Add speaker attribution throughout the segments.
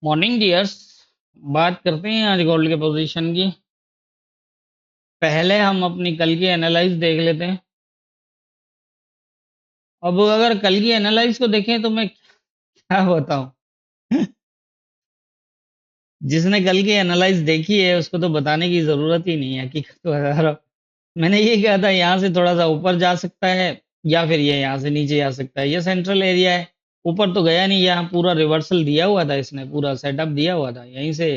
Speaker 1: Morning dears. बात करते हैं आज गोल्ड के पोजीशन की। पहले हम अपनी कल की एनालाइज देख लेते हैं। अब अगर कल की एनालाइज को देखें तो मैं क्या बताऊं। जिसने कल की एनालाइज देखी है उसको तो बताने की जरूरत ही नहीं है, हकीकत तो बता रहा हूं। मैंने ये कहा था यहाँ से थोड़ा सा ऊपर जा सकता है या फिर ये यहाँ से नीचे जा सकता है। ये सेंट्रल एरिया है। ऊपर तो गया नहीं, यहाँ पूरा रिवर्सल दिया हुआ था, इसने पूरा सेटअप दिया हुआ था, यहीं से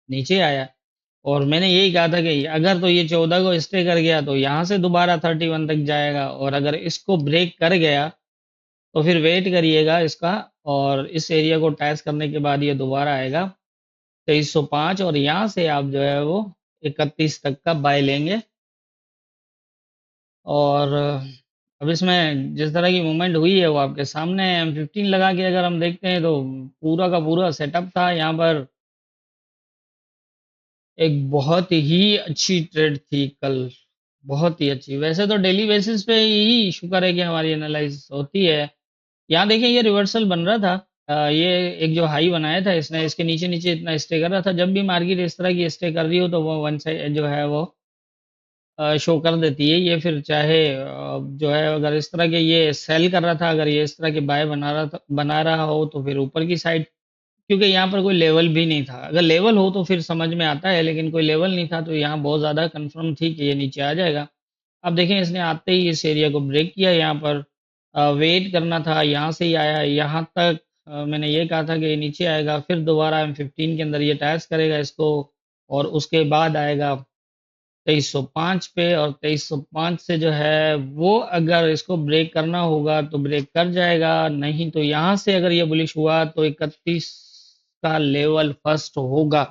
Speaker 1: नीचे आया। और मैंने यही कहा था कि अगर तो ये 14 को स्टे कर गया तो यहाँ से दोबारा 31 तक जाएगा, और अगर इसको ब्रेक कर गया तो फिर वेट करिएगा इसका। और इस एरिया को टच करने के बाद ये दोबारा आएगा 2305, और यहाँ से आप जो है वो 31 तक का बाय लेंगे। और अब इसमें जिस तरह की मूवमेंट हुई है वो आपके सामने है। M15 लगा के अगर हम देखते हैं तो पूरा का पूरा सेटअप था यहाँ पर। एक बहुत ही अच्छी ट्रेड थी कल, बहुत ही अच्छी। वैसे तो डेली बेसिस पे ही शुक्र है कि हमारी एनालाइज होती है। यहाँ देखें ये रिवर्सल बन रहा था। ये एक जो हाई बनाया था इसने, इसके नीचे नीचे इतना स्टे कर रहा था। जब भी मार्केट इस तरह की स्टे कर रही हो तो वो वन साइड जो है वो शो कर देती है। ये फिर चाहे जो है अगर इस तरह के ये सेल कर रहा था, अगर ये इस तरह के बाय बना रहा हो तो फिर ऊपर की साइड, क्योंकि यहाँ पर कोई लेवल भी नहीं था। अगर लेवल हो तो फिर समझ में आता है, लेकिन कोई लेवल नहीं था तो यहाँ बहुत ज़्यादा कंफर्म थी कि ये नीचे आ जाएगा। अब देखें इसने आते ही इस एरिया को ब्रेक किया। यहाँ पर वेट करना था, यहाँ से ही आया यहाँ तक। मैंने ये कहा था कि ये नीचे आएगा, फिर दोबारा M15 के अंदर ये टैच करेगा इसको, और उसके बाद आएगा 2305 पे। और 2305 से जो है वो अगर इसको ब्रेक करना होगा तो ब्रेक कर जाएगा, नहीं तो यहाँ से अगर ये बुलिश हुआ तो 31 का लेवल फर्स्ट होगा।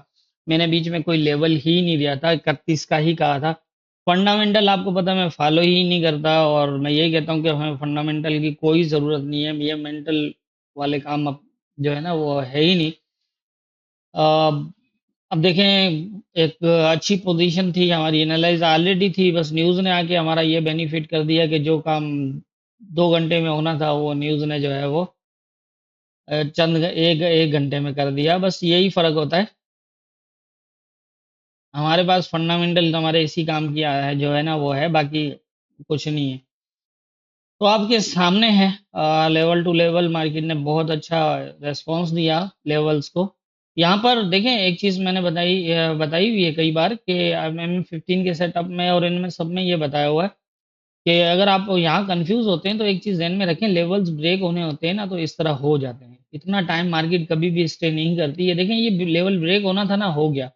Speaker 1: मैंने बीच में कोई लेवल ही नहीं दिया था, 31 का ही कहा था। फंडामेंटल आपको पता है मैं फॉलो ही नहीं करता, और मैं यही कहता हूँ कि हमें फंडामेंटल की कोई ज़रूरत नहीं है। ये मेंटल वाले काम अब जो है ना वो है ही नहीं। अ, अब देखें एक अच्छी पोजीशन थी हमारी, एनालाइज ऑलरेडी थी, बस न्यूज़ ने आके हमारा ये बेनिफिट कर दिया कि जो काम 2 घंटे में होना था वो न्यूज़ ने जो है वो चंद एक एक घंटे में कर दिया। बस यही फ़र्क होता है। हमारे पास फंडामेंटल हमारे इसी काम की है जो है ना वो है, बाकी कुछ नहीं है। तो आपके सामने है लेवल टू लेवल मार्केट ने बहुत अच्छा रेस्पॉन्स दिया लेवल्स को। यहाँ पर देखें एक चीज़ मैंने बताई हुई है कई बार कि M15 के सेटअप में और इनमें सब में ये बताया हुआ है कि अगर आप यहाँ कंफ्यूज होते हैं तो एक चीज़ ध्यान में रखें, लेवल्स ब्रेक होने होते हैं ना तो इस तरह हो जाते हैं। इतना टाइम मार्केट कभी भी स्टे नहीं करती है। देखें ये लेवल ब्रेक होना था ना, हो गया।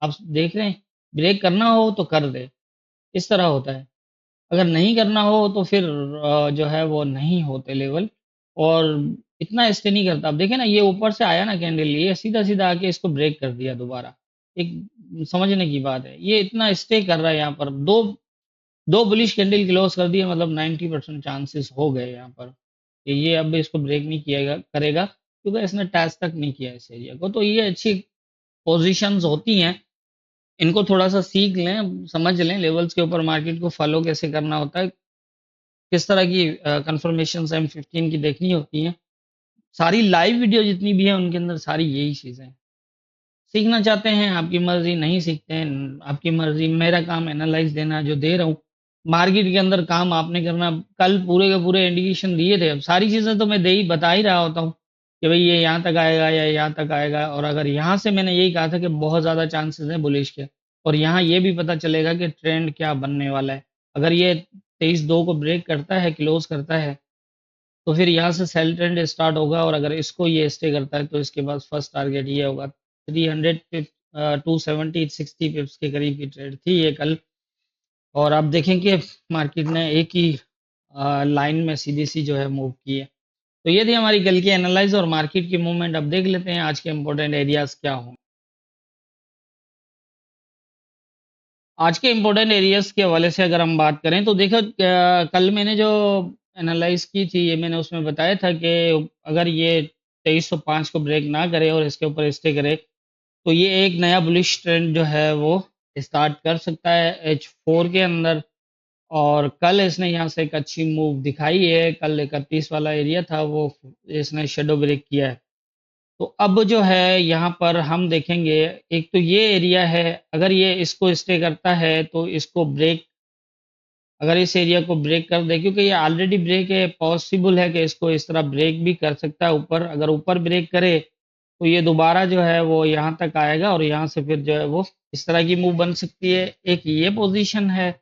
Speaker 1: आप देख रहे हैं, ब्रेक करना हो तो कर दे, इस तरह होता है। अगर नहीं करना हो तो फिर जो है वो नहीं होते लेवल, और इतना स्टे नहीं करता। अब देखें ना ये ऊपर से आया ना कैंडल, ये सीधा सीधा आके इसको ब्रेक कर दिया दोबारा। एक समझने की बात है, ये इतना स्टे कर रहा है यहाँ पर। दो दो बुलिश कैंडल क्लोज कर दिए, मतलब 90% चांसेस हो गए यहाँ पर कि ये अब इसको ब्रेक नहीं किएगा करेगा, क्योंकि इसने टच तक नहीं किया इस एरिया को। तो ये अच्छी पोजीशंस होती हैं, इनको थोड़ा सा सीख लें, समझ लें लेवल्स के ऊपर मार्केट को फॉलो कैसे करना होता है, किस तरह की कंफर्मेशन M15 की देखनी होती है। सारी लाइव वीडियो जितनी भी है उनके अंदर सारी यही चीज़ें हैं। सीखना चाहते हैं आपकी मर्जी, नहीं सीखते हैं आपकी मर्जी। मेरा काम एनालाइज देना जो दे रहा हूँ, मार्केट के अंदर काम आपने करना। कल पूरे के पूरे इंडिकेशन दिए थे, अब सारी चीज़ें तो मैं दे ही बता ही रहा होता हूँ कि भाई ये यहाँ तक आएगा या यहाँ तक आएगा। और अगर यहाँ से मैंने यही कहा था कि बहुत ज़्यादा चांसेस हैं बुलिश के, और यहाँ ये भी पता चलेगा कि ट्रेंड क्या बनने वाला है। अगर ये 23/2 को ब्रेक करता है, क्लोज करता है, तो फिर यहाँ से सेल ट्रेंड स्टार्ट होगा। और अगर इसको ये स्टे करता है तो इसके बाद फर्स्ट टारगेट ये होगा 300 पिप, 270 60 पिप्स के करीब की ट्रेड थी ये कल। और आप देखें कि मार्केट ने एक ही लाइन में सीधी सी जो है मूव की है। तो ये थी हमारी कल की एनालाइज और मार्केट की मूवमेंट। अब देख लेते हैं आज के इंपॉर्टेंट एरियाज क्या हों। आज के इम्पोर्टेंट एरियाज के हवाले से अगर हम बात करें तो देखो, कल मैंने जो एनालाइज की थी ये मैंने उसमें बताया था कि अगर ये 2305 को ब्रेक ना करे और इसके ऊपर स्टे करे तो ये एक नया बुलिश ट्रेंड जो है वो स्टार्ट कर सकता है H4 के अंदर। और कल इसने यहाँ से एक अच्छी मूव दिखाई है। कल 31 वाला एरिया था वो इसने शेडो ब्रेक किया है। तो अब जो है यहाँ पर हम देखेंगे, एक तो ये एरिया है, अगर ये इसको स्टे करता है तो इसको ब्रेक, अगर इस एरिया को ब्रेक कर दे, क्योंकि ये ऑलरेडी ब्रेक है, पॉसिबल है कि इसको इस तरह ब्रेक भी कर सकता है ऊपर, अगर ऊपर ब्रेक करे तो ये दोबारा जो है वो यहाँ तक आएगा और यहाँ से फिर जो है वो इस तरह की मूव बन सकती है। एक ये पोजीशन है,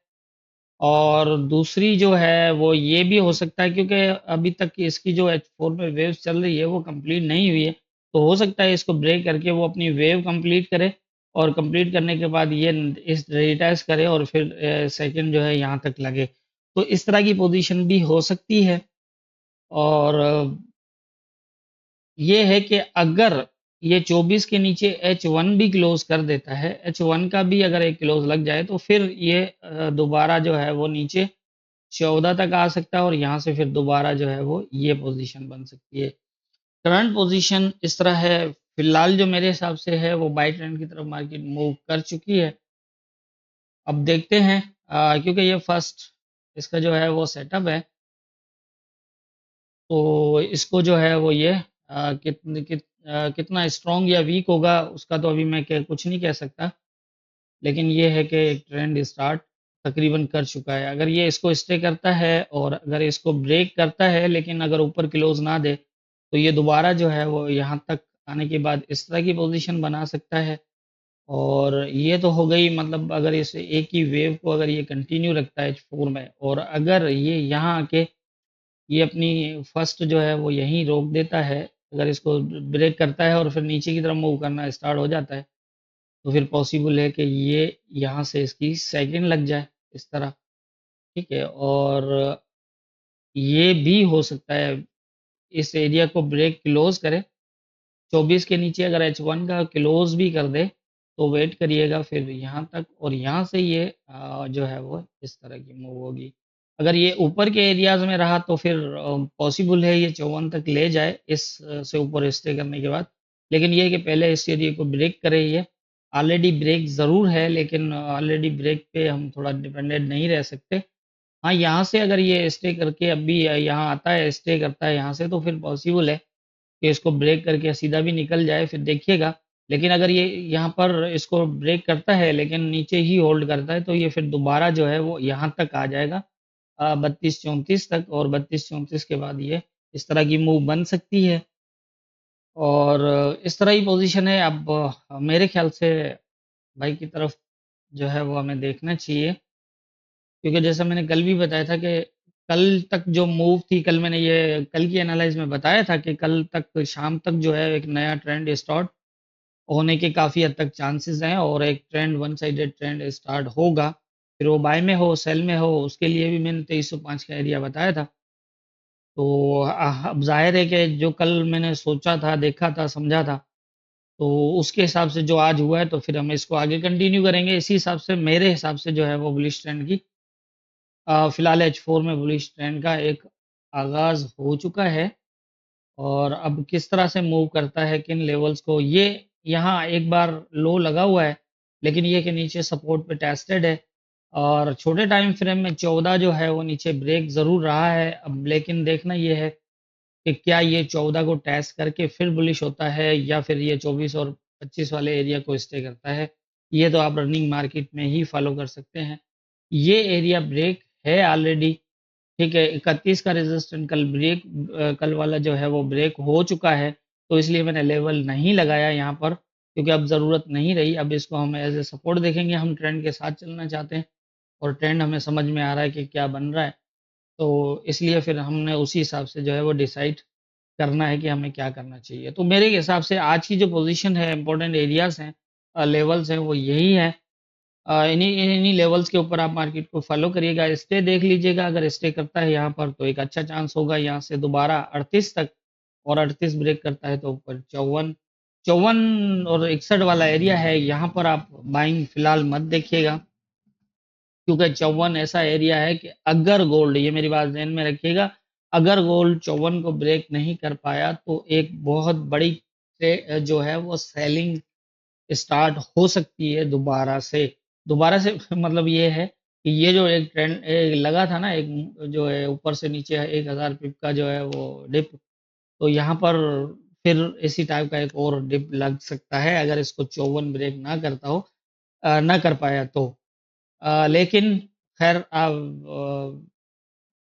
Speaker 1: और दूसरी जो है वो ये भी हो सकता है, क्योंकि अभी तक इसकी जो H4 में वेव चल रही है वो कंप्लीट नहीं हुई है, तो हो सकता है इसको ब्रेक करके वो अपनी वेव कंप्लीट करे, और कंप्लीट करने के बाद ये इस रिटैच करे और फिर सेकंड जो है यहाँ तक लगे। तो इस तरह की पोजीशन भी हो सकती है। और ये है कि अगर ये 24 के नीचे H1 भी क्लोज कर देता है, H1 का भी अगर एक क्लोज लग जाए, तो फिर ये दोबारा जो है वो नीचे 14 तक आ सकता है, और यहाँ से फिर दोबारा जो है वो ये पोजीशन बन सकती है। करंट पोजीशन इस तरह है, फिलहाल जो मेरे हिसाब से है वो बाई ट्रेंड की तरफ मार्केट मूव कर चुकी है। अब देखते हैं, क्योंकि ये फर्स्ट इसका जो है वो सेटअप है, तो इसको जो है वो ये कितना स्ट्रॉन्ग या वीक होगा उसका तो अभी मैं कुछ नहीं कह सकता, लेकिन ये है कि एक ट्रेंड स्टार्ट तकरीबन कर चुका है। अगर ये इसको स्टे करता है और अगर इसको ब्रेक करता है, लेकिन अगर ऊपर क्लोज ना दे, तो ये दोबारा जो है वो यहाँ तक आने के बाद इस तरह की पोजीशन बना सकता है। और ये तो हो गई, मतलब अगर इस एक ही वेव को अगर ये कंटिन्यू रखता है H4 में, और अगर ये यहाँ आके ये अपनी फर्स्ट जो है वो यहीं रोक देता है, अगर इसको ब्रेक करता है और फिर नीचे की तरफ मूव करना स्टार्ट हो जाता है, तो फिर पॉसिबल है कि ये यहाँ से इसकी सेकंड लग जाए इस तरह। ठीक है, और ये भी हो सकता है इस एरिया को ब्रेक क्लोज करे, 24 के नीचे अगर H1 का क्लोज भी कर दे, तो वेट करिएगा फिर यहाँ तक, और यहाँ से ये जो है वो इस तरह की मूव होगी। अगर ये ऊपर के एरियाज में रहा तो फिर पॉसिबल है ये 54 तक ले जाए इस से ऊपर स्टे करने के बाद, लेकिन ये है कि पहले इस एरिया को ब्रेक करे। ये ऑलरेडी ब्रेक ज़रूर है, लेकिन ऑलरेडी ब्रेक पे हम थोड़ा डिपेंडेंट नहीं रह सकते। हाँ, यहाँ से अगर ये स्टे करके अभी यहाँ आता है, स्टे करता है यहाँ से, तो फिर पॉसिबल है कि इसको ब्रेक करके सीधा भी निकल जाए, फिर देखिएगा। लेकिन अगर ये यहाँ पर इसको ब्रेक करता है लेकिन नीचे ही होल्ड करता है, तो ये फिर दोबारा जो है वो यहाँ तक आ जाएगा, 32-34 तक, और 32-34 के बाद ये इस तरह की मूव बन सकती है। और इस तरह की पोजीशन है। अब मेरे ख्याल से भाई की तरफ जो है वो हमें देखना चाहिए, क्योंकि जैसा मैंने कल भी बताया था कि कल तक जो मूव थी, कल मैंने ये कल की एनालाइज में बताया था कि कल तक शाम तक जो है एक नया ट्रेंड स्टार्ट होने के काफ़ी हद तक चांसेस हैं, और एक trend one sided trend start होगा, फिर वो बाय में हो सेल में हो, उसके लिए भी मैंने 2305 का एरिया बताया था। तो अब जाहिर है कि जो कल मैंने सोचा था, देखा था, समझा था, तो उसके हिसाब से जो आज हुआ है, तो फिर हम इसको आगे कंटिन्यू करेंगे इसी हिसाब से। मेरे हिसाब से जो है वो बुलिश ट्रेंड की फिलहाल H4 में बुलिश ट्रेंड का एक आगाज़ हो चुका है, और अब किस तरह से मूव करता है, किन लेवल्स को, ये यहाँ एक बार लो लगा हुआ है, लेकिन ये के नीचे सपोर्ट पे टेस्टेड है, और छोटे टाइम फ्रेम में 14 जो है वो नीचे ब्रेक ज़रूर रहा है। अब लेकिन देखना ये है कि क्या ये 14 को टेस्ट करके फिर बुलिश होता है, या फिर ये 24 और 25 वाले एरिया को स्टे करता है। ये तो आप रनिंग मार्केट में ही फॉलो कर सकते हैं। ये एरिया ब्रेक है ऑलरेडी, ठीक है। 31 का रेजिस्टेंट कल ब्रेक, कल वाला जो है वो ब्रेक हो चुका है, तो इसलिए मैंने लेवल नहीं लगाया यहाँ पर, क्योंकि अब ज़रूरत नहीं रही। अब इसको हम एज ए सपोर्ट देखेंगे, हम ट्रेंड के साथ चलना चाहते हैं, और ट्रेंड हमें समझ में आ रहा है कि क्या बन रहा है, तो इसलिए फिर हमने उसी हिसाब से जो है वो डिसाइड करना है कि हमें क्या करना चाहिए। तो मेरे हिसाब से आज की जो पोजीशन है, इंपॉर्टेंट एरियाज़ हैं, लेवल्स हैं, वो यही है। इन्हीं इन्हीं लेवल्स के ऊपर आप मार्केट को फॉलो करिएगा, स्टे देख लीजिएगा, अगर स्टे करता है यहाँ पर तो एक अच्छा चांस होगा यहाँ से दोबारा 38 तक, और 38 ब्रेक करता है तो ऊपर 54 54 और 61 वाला एरिया है, यहाँ पर आप बाइंग फिलहाल मत देखिएगा, क्योंकि 54 ऐसा एरिया है कि अगर गोल्ड, ये मेरी बात ध्यान में रखिएगा, अगर गोल्ड 54 को ब्रेक नहीं कर पाया, तो एक बहुत बड़ी जो है वो सेलिंग स्टार्ट हो सकती है दोबारा से। दोबारा से मतलब ये है कि ये जो एक ट्रेंड लगा था ना, एक जो है ऊपर से नीचे 1000 पिप का जो है वो डिप, तो यहाँ पर फिर इसी टाइप का एक और डिप लग सकता है अगर इसको 54 ब्रेक ना करता हो, ना कर पाया तो। लेकिन खैर आप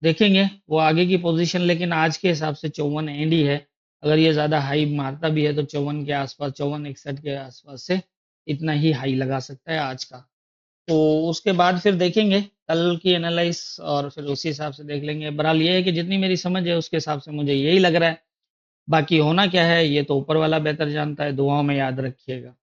Speaker 1: देखेंगे वो आगे की पोजीशन, लेकिन आज के हिसाब से 54 एंड ही है। अगर ये ज़्यादा हाई मारता भी है तो 54 के आसपास, 54-61 के आसपास से इतना ही हाई लगा सकता है आज का। तो उसके बाद फिर देखेंगे कल की एनालाइज, और फिर उसी हिसाब से देख लेंगे। बहरहाल ये है कि जितनी मेरी समझ है उसके हिसाब से मुझे यही लग रहा है। बाकी होना क्या है ये तो ऊपर वाला बेहतर जानता है। दुआओं में याद रखिएगा।